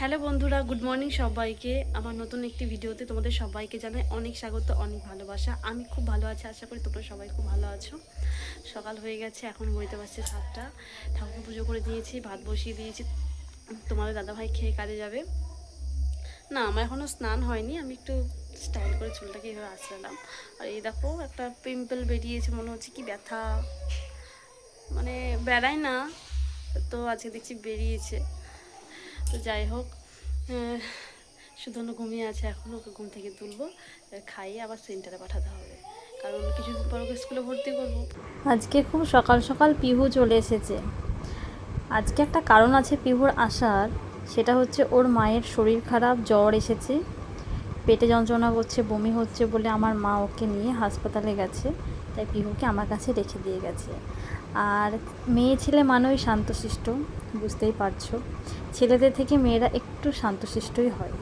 Hello বন্ধুরা, good morning সবাইকে। আমার নতুন একটি ভিডিওতে তোমাদের সবাইকে জানাই অনেক স্বাগত, অনেক ভালোবাসা। আমি খুব ভালো আছি, আশা করি তোমরা সবাই খুব ভালো আছো। সকাল হয়ে গেছে, এখন বইতে পারছে 7টা। ঠাকুর পুজো করে দিয়েছি, ভাত বসিয়ে দিয়েছি। তোমাদের দাদাভাই খেয়ে কাজে যাবে। না, আমার এখনও স্নান হয়নি, আমি একটু স্টাইল করে চুলটাকে এইভাবে আঁচড়ালাম। আর এই দেখো, একটা পিম্পল বেরিয়েছে, মনে হচ্ছে কি ব্যথা, মানে বেড়ায় না তো আজকে দেখছি বেরিয়েছে। তো যাই হোক, শুধু ঘুমিয়ে আছে, এখন ওকে ঘুম থেকে তুলবো, খাইয়ে আবার সেন্টারে পাঠাতে হবে, কারণ কিছুদিন পর ওকে স্কুলে ভর্তি করবো। আজকে খুব সকাল সকাল পিহু চলে এসেছে। আজকে একটা কারণ আছে পিহুর আসার, সেটা হচ্ছে ওর মায়ের শরীর খারাপ, জ্বর এসেছে, পেটে যন্ত্রণা করছে, বমি হচ্ছে বলে আমার মা ওকে নিয়ে হাসপাতালে গেছে। তাই পিহুকে আমার কাছে রেখে দিয়ে গেছে। আর মেয়ে ছেলে মানেই শান্তশিষ্ট, বুঝতেই পারছো, ছেলেদের থেকে মেয়েরা একটু শান্তশিষ্টই হয়।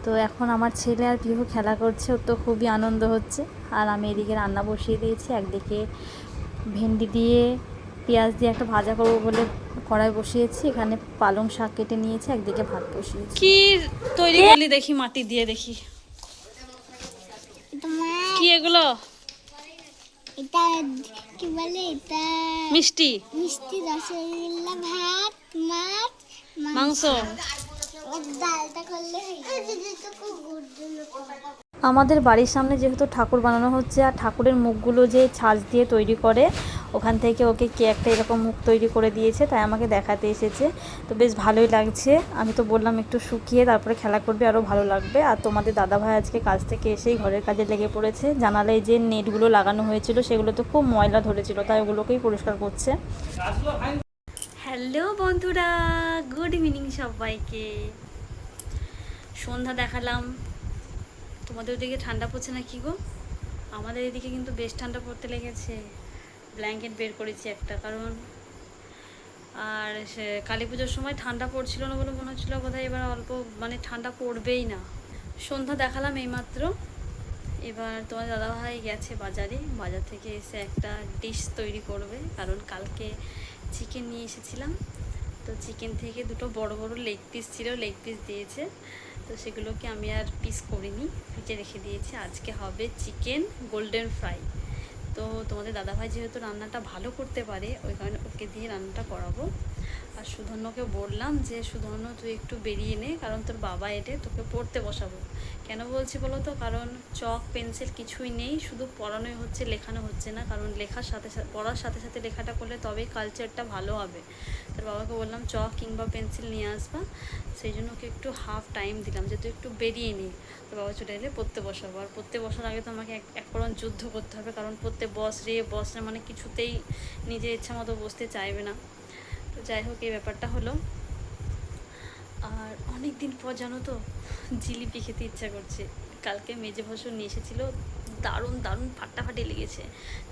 তো এখন আমার ছেলে আর পিহু খেলা করছে, ওর তো খুবই আনন্দ হচ্ছে। আর আমি এদিকে রান্না বসিয়ে দিয়েছি, একদিকে ভেন্ডি দিয়ে পেঁয়াজ দিয়ে একটা ভাজা করবো বলে কড়াই বসিয়েছি, এখানে পালং শাক কেটে নিয়েছি, একদিকে ভাত বসিয়েছি। কি তৈরি করলি দেখি, মাটি দিয়ে দেখি কি এগুলো? এটা কি বলে, এটা মিষ্টি, মিষ্টি রসগোল্লা, ভাত, মাছ, মাংস। ডালটা করলে খুব গুড। আমাদের বাড়ির সামনে যেহেতু ঠাকুর বানানো হচ্ছে, আর ঠাকুরের মুখগুলো যে ছাঁচ দিয়ে তৈরি করে, ওখান থেকে ওকে কে একটা এরকম মুখ তৈরি করে দিয়েছে, তাই আমাকে দেখাতে এসেছে। তো বেশ ভালোই লাগছে। আমি তো বললাম একটু শুকিয়ে তারপরে খেলা করবে, আরও ভালো লাগবে। আর তোমাদের দাদাভাই আজকে কাজ থেকে এসেই ঘরের কাজে লেগে পড়েছে। জানালায় যে নেটগুলো লাগানো হয়েছিল সেগুলো তো খুব ময়লা ধরেছিল, তাই ওগুলোকেই পরিষ্কার করছে। হ্যালো বন্ধুরা, গুড ইভিনিং সবাইকে। সন্ধ্যা দেখালাম। তোমাদের ওদিকে ঠান্ডা পড়ছে না কি গো? আমাদের এদিকে কিন্তু বেশ ঠান্ডা পড়তে লেগেছে। ব্ল্যাঙ্কেট বের করেছি একটা, কারণ আর সে কালী পুজোর সময় ঠান্ডা পড়ছিল না বলে মনে হচ্ছিলো বোধহয় এবার অল্প মানে ঠান্ডা পড়বেই না। সন্ধ্যা দেখালাম এইমাত্র। এবার তোমার দাদাভাই গেছে বাজারে, বাজার থেকে এসে একটা ডিশ তৈরি করবে, কারণ কালকে চিকেন নিয়ে এসেছিলাম। তো চিকেন থেকে দুটো বড় বড় লেগ পিস ছিল, লেগ পিস দিয়েছে। তো সেগুলোকে আমি আর পিস করিনি, ফ্রিজে রেখে দিয়েছি। আজকে হবে চিকেন গোল্ডেন ফ্রাই। তো তোমাদের দাদাভাই যেহেতু রান্নাটা ভালো করতে পারে, ওই কারণে ওকে দিয়ে রান্নাটা করাবো। আর সুধন্যকে বললাম যে সুধন্য তুই একটু বেরিয়ে নে, কারণ তোর বাবা এলে তোকে পড়তে বসাবো। কেন বলছি বলো তো, কারণ চক পেন্সিল কিছুই নেই, শুধু পড়ানোই হচ্ছে, লেখানো হচ্ছে না। কারণ লেখার সাথে সাথে পড়ার সাথে সাথে লেখাটা করলে তবেই কালচারটা ভালো হবে। তোর বাবাকে বললাম চক কিংবা পেন্সিল নিয়ে আসবা, সেই জন্য ওকে একটু হাফ টাইম দিলাম যে তুই একটু বেরিয়ে নি। তোর বাবা চলে এলে পড়তে বসাবো। আর পড়তে বসার আগে তো আমাকে এক পরণ যুদ্ধ করতে হবে, কারণ পড়তে বস রে মানে কিছুতেই নিজের ইচ্ছা মতো বসতে চাইবে না। তো যাই হোক, এই ব্যাপারটা হলো। আর অনেক দিন পর জানো তো, জিলিপি খেতে ইচ্ছা করছে। কালকে মেজে ভাসুর নিয়ে এসেছিলো, দারুণ দারুণ ফাটাফাটি লেগেছে।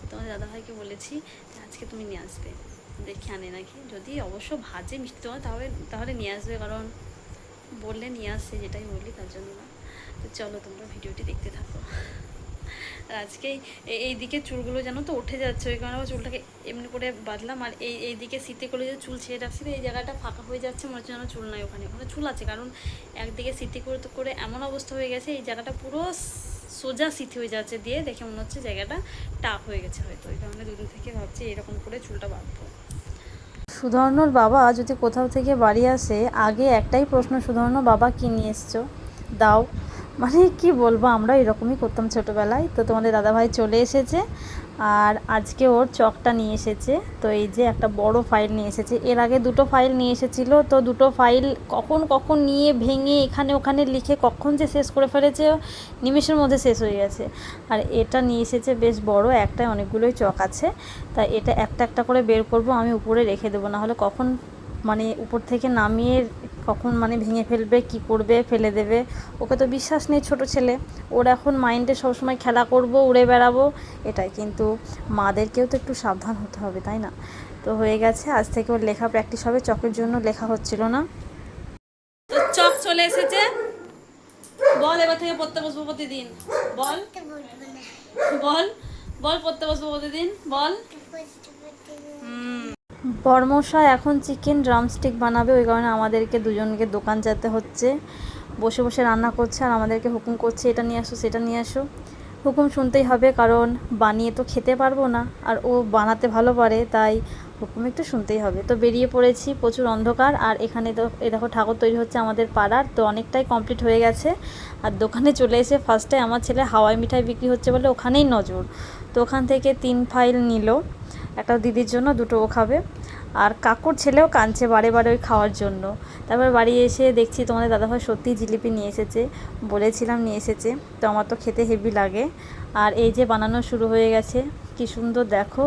তোমার দাদাভাইকে বলেছি যে আজকে তুমি নিয়ে আসবে, দেখে আনে নাকি। যদি অবশ্য ভাজে মিষ্টি তোমার, তাহলে তাহলে নিয়ে আসবে, কারণ বললে নিয়ে আসছে, যেটাই বললি তার জন্য না। তো চলো তোমরা ভিডিওটি দেখতে থাকো। আর আজকে এই দিকে চুলগুলো জানো তো উঠে যাচ্ছে, ওই কারণে চুলটাকে এমনি করে বাঁধলাম। আর এই দিকে শীতে করে যে চুল ছেড়ে রাখছি, এই জায়গাটা ফাঁকা হয়ে যাচ্ছে, মনে হচ্ছে যেন চুল নাই। ওখানে ওখানে চুল আছে, কারণ একদিকে শীতে করে তো করে এমন অবস্থা হয়ে গেছে, এই জায়গাটা পুরো সোজা শীতে হয়ে যাচ্ছে, দিয়ে দেখে মনে হচ্ছে জায়গাটা টাক হয়ে গেছে হয়তো। ওই কারণে দুদিন থেকে ভাবছি এরকম করে চুলটা বাঁধবো। সুধর্ণর বাবা যদি কোথাও থেকে বাড়ি আসে, আগে একটাই প্রশ্ন, সুধর্ণ বাবা কী নিয়ে এসছো, দাও। মানে কি বলবো, আমরা এরকমই করতাম ছোটোবেলায়। তো তোমাদের দাদাভাই চলে এসেছে, আর আজকে ওর চকটা নিয়ে এসেছে। তো এই যে একটা বড় ফাইল নিয়ে এসেছে, এর আগে দুটো ফাইল নিয়ে এসেছিলো। তো দুটো ফাইল কখন কখন নিয়ে ভেঙে এখানে ওখানে লিখে কখন যে শেষ করে ফেলেছে, নিমেষের মধ্যে শেষ হয়ে গেছে। আর এটা নিয়ে এসেছে বেশ বড়, একটাই অনেকগুলোই চক আছে। তাই এটা একটা একটা করে বের করব, আমি উপরে রেখে দেবো, নাহলে কখন মানে উপর থেকে নামিয়ে কখন মানে ভেঙে ফেলবে, কি করবে, ফেলে দেবে। ওকে তো বিশ্বাস নেই, ছোট ছেলে, ওর এখন মাইন্ডে সবসময় খেলা করব, উড়ে বেড়াবো, এটাই। কিন্তু মাদেরকেও তো একটু সাবধান হতে হবে, তাই না? তো হয়ে গেছে, আজ থেকে ওর লেখা প্র্যাকটিস হবে, চকের জন্য লেখা হচ্ছিল না। তো চক চলে এসেছে, বল এবার থেকে পড়তে বসবো প্রতিদিন, বল বল বল পড়তে বসবো প্রতিদিন, বল। বরমশাই এখন চিকেন ড্রামস্টিক বানাবে, ওই কারণে আমাদেরকে দুজনকে দোকান যেতে হচ্ছে। বসে বসে রান্না করছে আর আমাদেরকে হুকুম করছে এটা নিয়ে আসো সেটা নিয়ে আসো। হুকুম শুনতেই হবে, কারণ বানিয়ে তো খেতে পারবো না, আর ও বানাতে ভালো পারে, তাই হুকুম একটু শুনতেই হবে। তো বেরিয়ে পড়েছি, প্রচুর অন্ধকার। আর এখানে তো এই দেখো ঠাকুর তৈরি হচ্ছে আমাদের পাড়ার, তো অনেকটাই কমপ্লিট হয়ে গেছে। আর দোকানে চলে এসে ফার্স্টে আমার ছেলে হাওয়াই মিঠাই বিক্রি হচ্ছে বলে ওখানেই নজর। তো ওখান থেকে 3 ফাইল নিল, একটা দিদির জন্য, দুটো ও খাবে। আর কাকুর ছেলেও কাঁদছে বারে বারে ওই খাওয়ার জন্য। তারপর বাড়ি এসে দেখছি তোমাদের দাদাভাই সত্যিই জিলিপি নিয়ে এসেছে, বলেছিলাম নিয়ে এসেছে। তো আমার তো খেতে হেভি লাগে। আর এই যে বানানো শুরু হয়ে গেছে, কি সুন্দর দেখো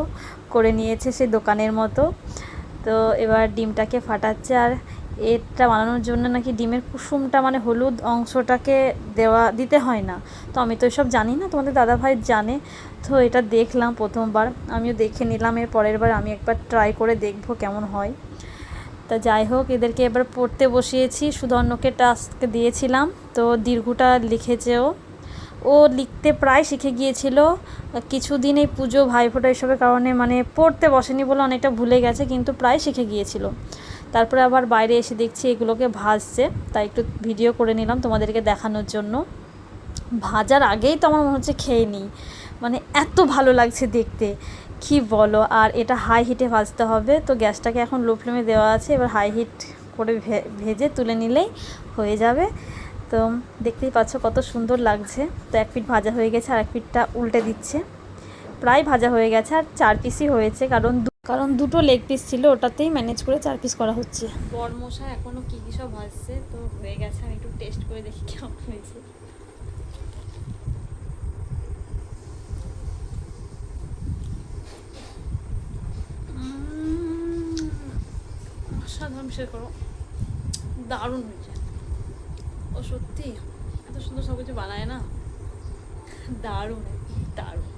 করে নিয়েছে সে দোকানের মতো। তো এবার ডিমটাকে ফাটাচ্ছে। আর এটা বানানোর জন্য নাকি ডিমের কুসুমটা মানে হলুদ অংশটাকে দিতে হয় না। তো আমি তো এসব জানি না, তোমাদের দাদাভাই জানে। তো এটা দেখলাম প্রথমবার, আমিও দেখে নিলাম, এর পরের বার আমি একবার ট্রাই করে দেখবো কেমন হয়। তা যাই হোক, এদেরকে এবার পড়তে বসিয়েছি। সুধর্ণকে টাস্ক দিয়েছিলাম, তো দীর্ঘটা লিখেছে ও লিখতে প্রায় শিখে গিয়েছিল। কিছুদিন এই পুজো ভাইফোঁটা এসবের কারণে মানে পড়তে বসেনি বলে অনেকটা ভুলে গেছে, কিন্তু প্রায় শিখে গিয়েছিল। তারপরে আবার বাইরে এসে দেখছি এগুলোকে ভাজছে, তাই একটু ভিডিও করে নিলাম তোমাদেরকে দেখানোর জন্য। ভাজার আগেই তো আমার মনে হচ্ছে খেয়ে নিই, মানে এত ভালো লাগছে দেখতে, কি বলো। আর এটা হাই হিটে ভাজতে হবে, তো গ্যাসটাকে এখন লো ফ্লেমে দেওয়া আছে, এবার হাই হিট করে ভেজে তুলে নিলেই হয়ে যাবে। তো দেখতেই পাচ্ছ কত সুন্দর লাগছে। তো এক পিঠ ভাজা হয়ে গেছে, আর এক পিঠটা উল্টে দিচ্ছে। প্রায় ভাজা হয়ে গেছে, আর 4 পিসই হয়েছে, কারণ দুটো লেগ পিস ছিল, ওটাতেই ম্যানেজ করে 4 পিস করা হচ্ছে। বরমশাই এখনও কী কী সব ভাজছে, তো হয়ে গেছে। আমি একটু টেস্ট করে দেখি কেমন হয়েছে। অসাধারণ, শেয়ার করো, দারুণ হয়েছে। ও সত্যি এত সুন্দর সব কিছু বানায় না, দারুণ দারুণ।